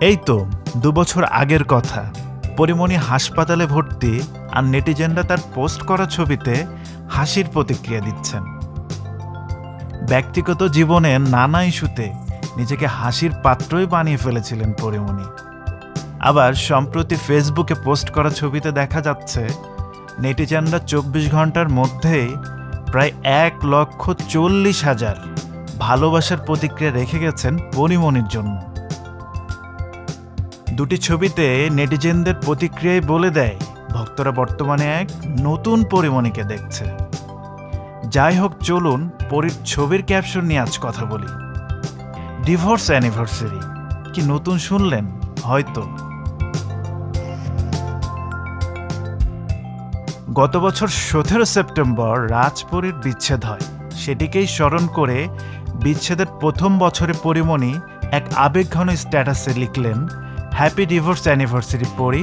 এই তো 2 বছর আগের কথা। পরিমণি হাসপাতালে ভর্তি, আর নেটিজেনরা তার পোস্ট করা ছবিতে হাসির প্রতিক্রিয়া দিচ্ছেন। ব্যক্তিগত জীবনে নানা ইস্যুতে নিজেকে হাসির পাত্রই বানিয়ে ফেলেছিলেন পরিমণি। আবার সম্প্রতি ফেসবুকে পোস্ট করা ছবিতে দেখা যাচ্ছে নেটিজেনরা 24 ঘন্টার মধ্যেই প্রায় 1,40,000 ভালোবাসার প্রতিক্রিয়া রেখে গেছেন পরিমণির জন্য। দুটি ছবিতে নেটিজেনদের প্রতিক্রিয়ায় বলে দেয় ভক্তরা বর্তমানে এক নতুন পরিমণিকে দেখছে। যাই হোক, চলুন পরীর ছবির ক্যাপশন নিয়ে আজ কথা বলি। ডিভোর্স অ্যানিভার্সারি কি নতুন শুনলেন? হয়তো গত বছর 17 সেপ্টেম্বর রাজপরীর বিচ্ছেদ হয়। সেটিকেই স্মরণ করে বিচ্ছেদের প্রথম বছরে পরিমণি এক আবেগঘন স্ট্যাটাসে লিখলেন, হ্যাপি ডিভোর্স অ্যানিভার্সারি পরি।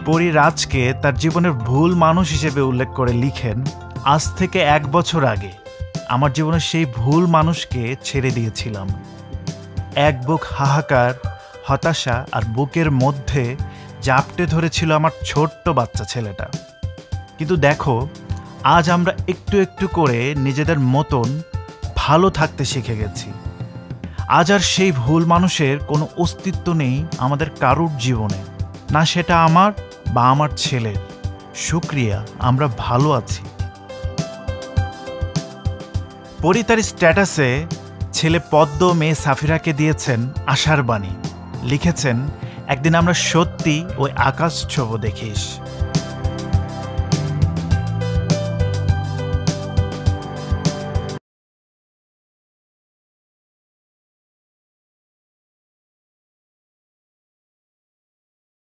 পরি রাজকে তার জীবনের ভুল মানুষ হিসেবে উল্লেখ করে লিখেন, আজ থেকে 1 বছর আগে আমার জীবনের সেই ভুল মানুষকে ছেড়ে দিয়েছিলাম। এক বুক হাহাকার, হতাশা আর বুকের মধ্যে জাপটে ধরেছিল আমার ছোট্ট বাচ্চা ছেলেটা। কিন্তু দেখো, আজ আমরা একটু একটু করে নিজেদের মতন ভালো থাকতে শিখে গেছি। আজ আর সেই ভুল মানুষের কোনো অস্তিত্ব নেই আমাদের কারুর জীবনে, না সেটা আমার বা আমার ছেলের। শুকরিয়া, আমরা ভালো আছি। পরি তার স্ট্যাটাসে ছেলে পদ্ম, মেয়ে সাফিরাকে দিয়েছেন আশার বাণী। লিখেছেন, একদিন আমরা সত্যি ওই আকাশ ছোঁব দেখিস।